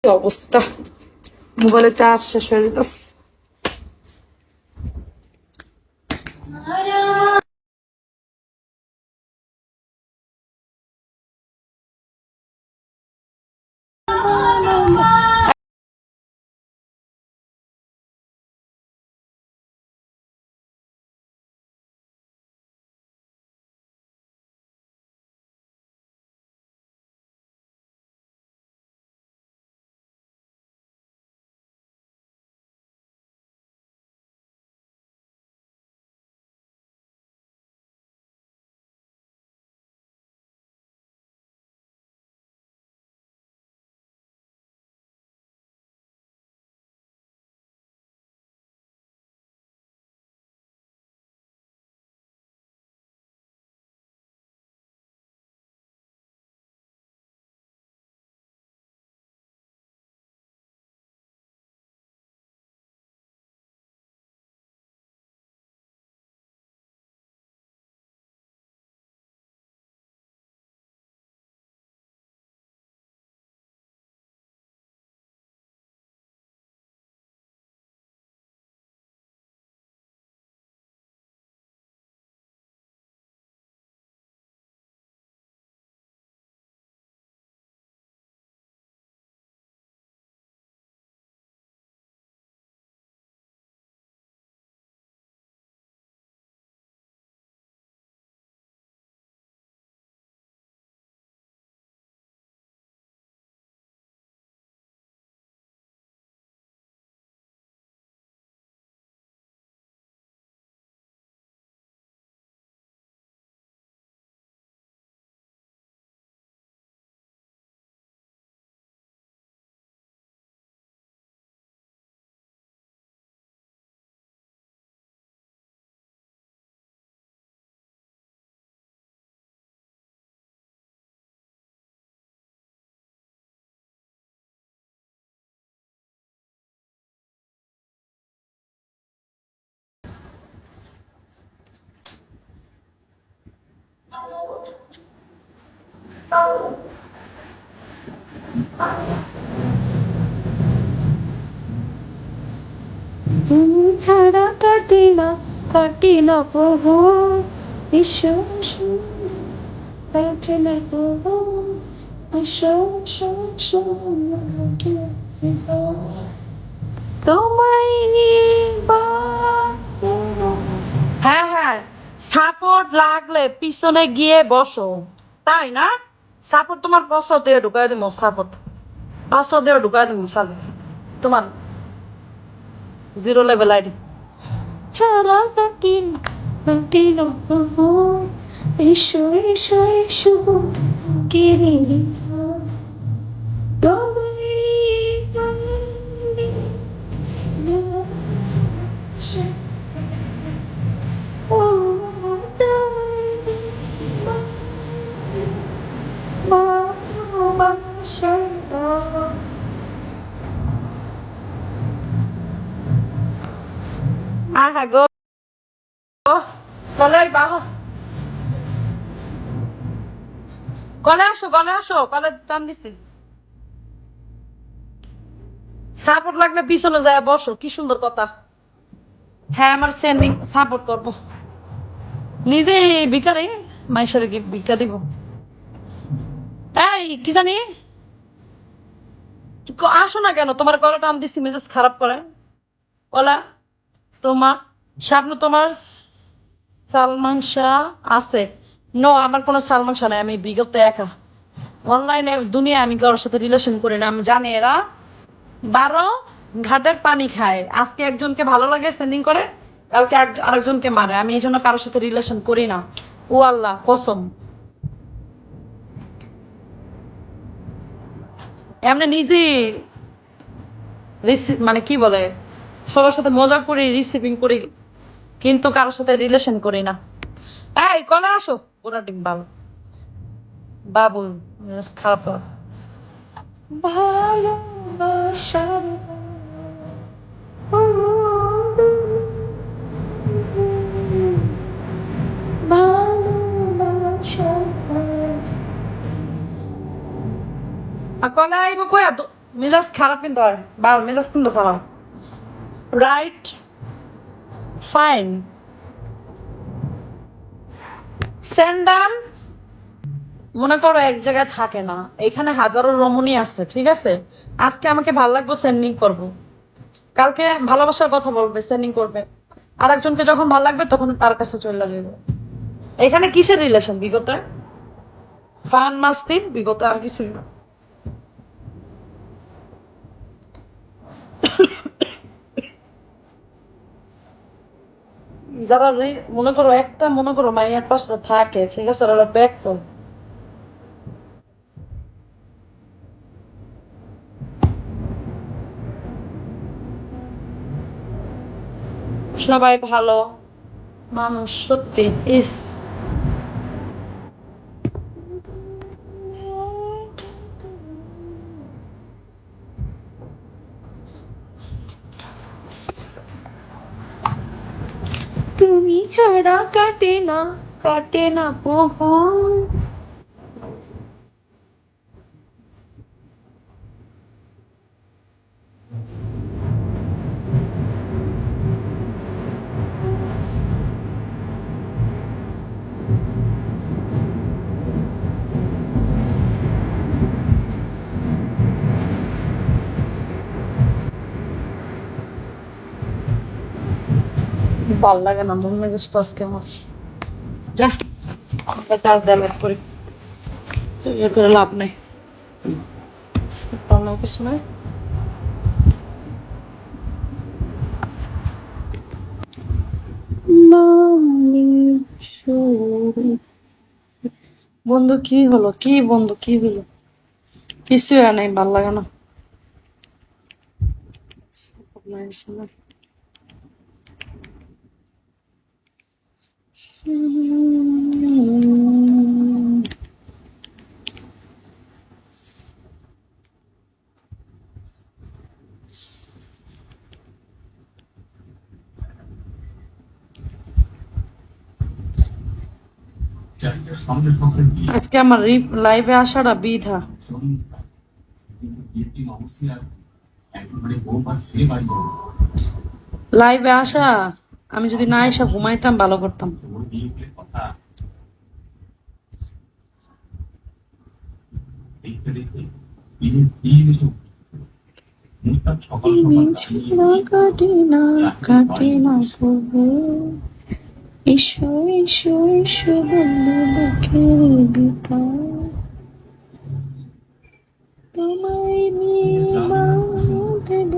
অবস্থা, মোবাইলে চার্জ শেষ হয়ে যেতেছে। তুমি ছাড়া কাটি না প্রভু, কাটি না প্রভু, তোমায় হ্যাঁ হ্যাঁ, সাপোর্ট লাগলে পিছনে গিয়ে বসো, তাই না? সাপোর্ট তোমার পাঁচশো দিয়ে ঢুকাই দিব, সাপোর্ট 500 দিয়ে ঢুকাই দিব সালে তোমার জিরো লেভেল আইডি ছাড়া কাটি না প্রভু, এসো এসো এসো কিরি আহা গো, গলায় বাহো, গলে আসো, গলে টান দিছি। সাপোর্ট লাগলে পিছনে যায় বসো, কি সুন্দর কথা। হ্যাঁ, আমার সেন্ডিং সাপোর্ট করবো, নিজে ভিকারি মাইশারে কি ভিক্ষা দিব? এই কি জানি, আসো না কেন? তোমার গলা টান দিছি, মেজাজ খারাপ করে গলা। তোমার সামনে তোমার সালমান শাহ আছে? নো, আমার কোনো সালমান শাহ নাই, আমি বিগত একা অনলাইনে দুনিয়া, আমি কারোর সাথে রিলেশন করি না। আমি জানি এরা 12 ঘাটের পানি খায়, আজকে একজনকে ভালো লাগে সেন্ডিং করে, কালকে আরেকজনকে মারে। আমি এই জন্য কারোর সাথে রিলেশন করি না, ও আল্লাহ কসম। এমনি নিজে মানে কি বলে, সবার সাথে মজা করি, রিসিভিং করি, কিন্তু কারোর সাথে রিলেশন করি না। এই কলে আসো, ওরা ডিম্বাল বাবুল, খারাপ ভালোবাসা কলে আইব কয়া তো মেজাজ খারাপ কিন্তু হয়, মেজাজ কিন্তু খারাপ। Right, fine. স্যান্ডাল মনে করো এক জায়গায় থাকে না, এখানে হাজারো রমণী আছে, ঠিক আছে? আজকে আমাকে ভালো লাগবে, সেন্ডিং করব। কালকে ভালোবাসার কথা বলবে, সেন্ডিং করবে। আর একজনকে যখন ভালো লাগবে তখন তার কাছে চলে যাবে। এখানে কিসের রিলেশন? বিগত ফান মাস্তির বিগত, আর কিছু না। যারা মনে করো একটা মনে করো মাইয়ার পাশে থাকে, ঠিক আছে, ওরা ব্যাক কর। সবাই ভালো মানুষ সত্যি। ইস, তুমি ছাড়া কাটে না কখন। ভাল লাগে না, মন মেজাজটা আজকে আমার। যা, আমরা চার দেয়ালের করি, ইয়ে করে লাভ নেই। অন্য কিছু নাই। বন্ধু কি হলো? কি বন্ধু কি হলো? কিছু আর নাই, ভাল লাগে না। আজকে আমার লাইভে আসাটা বিধা। লাইভে আসা, আমি যদি না এসে ঘুমাইতাম ভালো করতাম। কাটে না এসো এসো এসো বন্ধু বুকের ভিতর, তোমায় নিয়ে দেব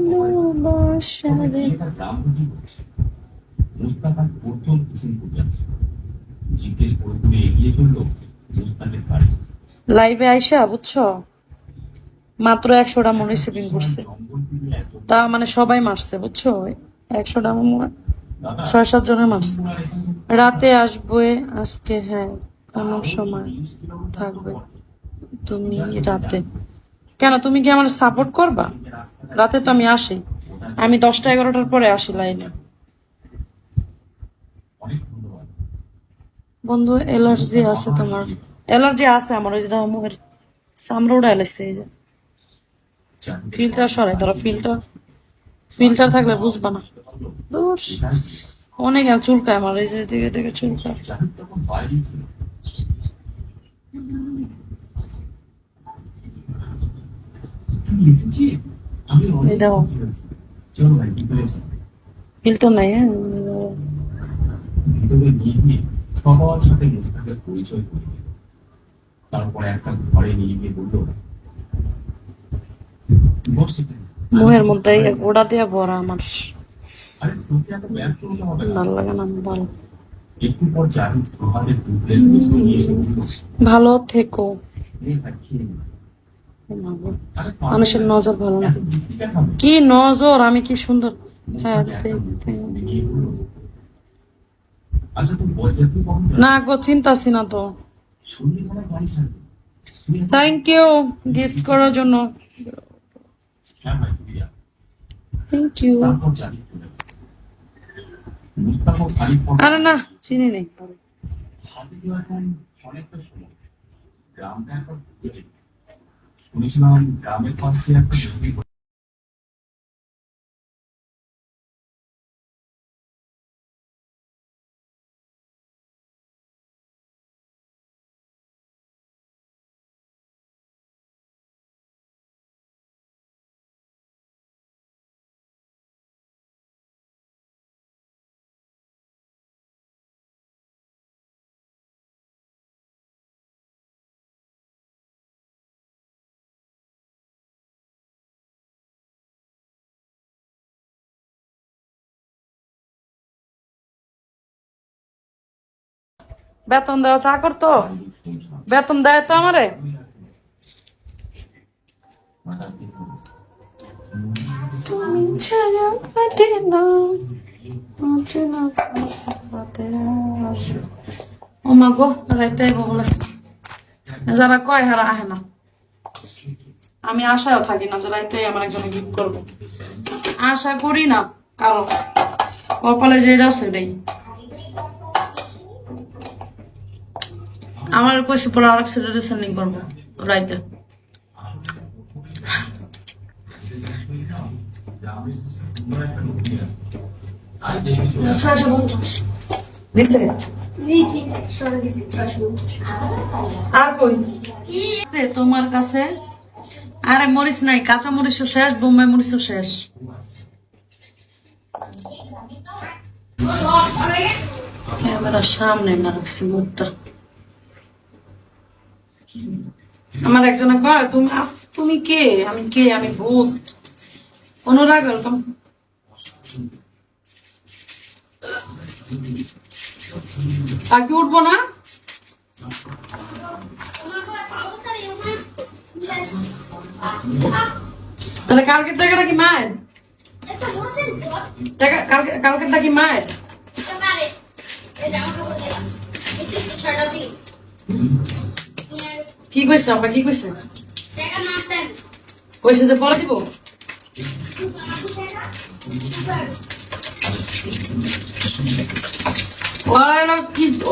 ভালোবাসারে। লাইভে আইসা বুঝছো, মাত্র 100টা মনে রিসিভিং করছে, তা মানে সবাই মারছে বুঝছো, 100টা 6-7 জনের মারছে। রাতে আসবে আজকে, হ্যাঁ কোন সময় থাকবে তুমি রাতে? কেন, তুমি কি আমার সাপোর্ট করবা? রাতে তো আমি আসি, আমি 10টা-11টার পরে আসি লাইনে। বন্ধু অ্যালার্জি আছে তোমার? অ্যালার্জি আছে আমার, ওই যে মুখের চামড়া উড়ে এলাইছে। এই যে ফিল্টার সরাই, ধরো ফিল্টার থাকলে বুঝবা না। দূর, অনেক চুলকায় আমার, এই যে দিকে দিকে চুলকায়। দেখো ফিল্টার নাই। হ্যাঁ, সবার সাথে মুস্তাকের পরিচয় করে তারপরে একটা ঘরে নিয়ে গিয়ে বললো মুহের মধ্যে ওটা দিয়ে ভরা আমার, ভালো লাগে না। ভালো, একটু পর জাহিদ প্রভাতের দুধের মিষ্টি নিয়ে এসে বলল ভালো থেকো। মানুষের নজর ভালো না। কি নজর, আমি কি সুন্দর। হ্যাঁ দেখতে না গো, চিন্তাছি না তো। থ্যাংক ইউ গিফট করার জন্য, থ্যাংক ইউ। আরে না, চিনি নেই। শুনেছিলাম গ্রামের পাশে একটা জমি। বেতন দেওয়া চা করতো, বেতন দেয় তো আমারে। তুমি ছাড়া কাটে না, কাটে না, কাটে না। ও মা গো, রাইতে আইবো বলে যারা কয় হারা আহে না। আমি আশাও থাকি না যে রাইতে আমার একজনে গিফট করবো, আশা করি না কারো, কপালে যেটা আছে এটাই। আমার কইছে পরে আরেক সেটা রিসেন্ডিং করবো রাইতে। দেখছে আর কই তোমার কাছে? আরে মরিচ নাই, কাঁচা মরিচও শেষ, বোম্বাই মরিচও শেষ। ক্যামেরার সামনে না রাখছি মুখটা। আমার একজনে কয় তুমি তুমি কে? আমি কে? আমি ভূত। অনুরাগ ওয়েলকাম। আর কি উঠবো না? তাহলে কালকের টাকাটা কি মায়ের? কালকেরটা কি মায়ের? কি কইছে আব্বা? কি কইছে? কইছে যে পরে দিব।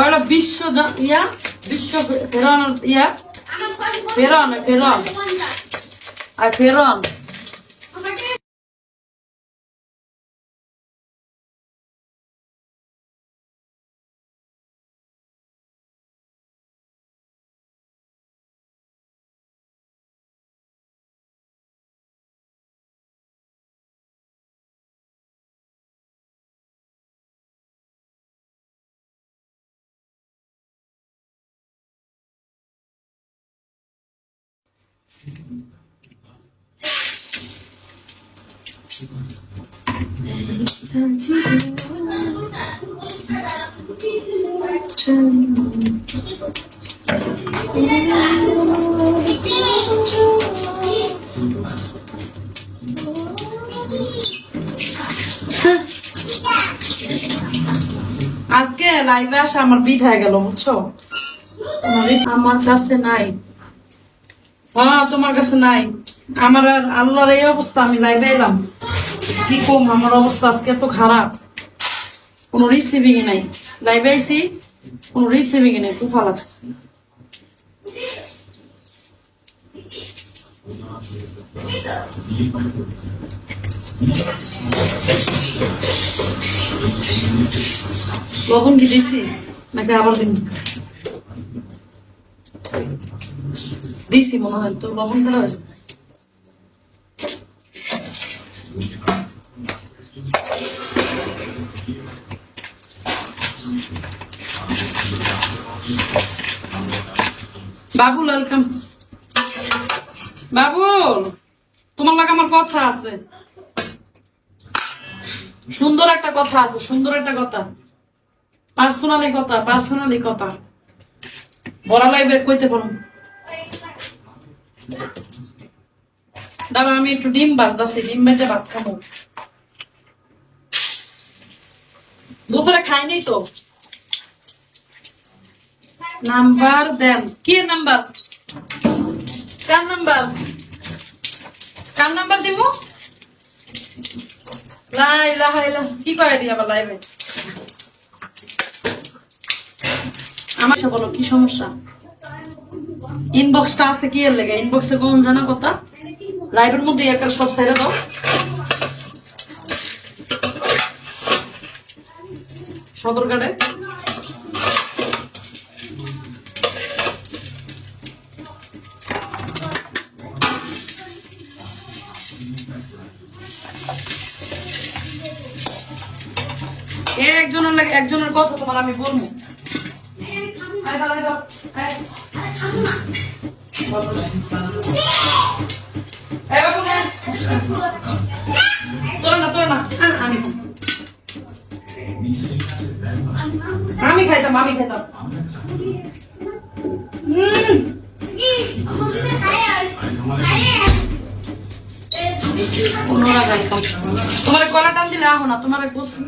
ওরা বিশ্ব ইয়া, বিশ্ব ফেরন ইয়া, ফেরন ফেরন আর ফেরন। আজকে লাইভে আসা আমার বিট হয়ে গেল, বুঝছো? আমার কাছে নাই। হ্যাঁ, তোমার কাছে নাই। আমার আর আল্লাহর এই অবস্থা, আমি লাইভে এলাম কি কম, আমার অবস্থা আজকে এত খারাপ, কোনো রিসিভিং নাই। লাইভে আইসি, কোনো রিসিভিং নেই, তুফা লাগছে। লবণ কি দিছি নাকি আবার দিন? দিছি মনে হয় তো, লবণ ফেলা হয়েছে। বাবুল ওয়েলকাম। বাবুল, তোমার লাগে আমার কথা আছে, সুন্দর একটা কথা আছে, সুন্দর একটা কথা, পার্সোনালি কথা, পার্সোনালি কথা বলা লাইভে কইতে পারো। দাঁড়া, আমি একটু ডিম বাজদাছি, ডিম বেজে ভাত খাবো। দুপুরে খাইনি তো। নাম্বার দেন। কি নাম্বার? কার নাম্বার? কার নাম্বার দিব? কি করে দি আবার লাইভে? আমার বলো কি সমস্যা? ইনবক্সটা আছে কি এর লেগে? ইনবক্সে কোন জানা কথা? লাইভের মধ্যে একটা সব ছেড়ে দাও। সদরঘাটে একজনের লাগে, একজনের কথা তোমার আমি বলবো। আয় দাও, আয় দাও, আয়। এই বাবু নে। তোরা না, তোরা না, আমি খাইতাম, আমি খাইতাম। তোমার গলা টান দিলে আহ না, তোমার গোসল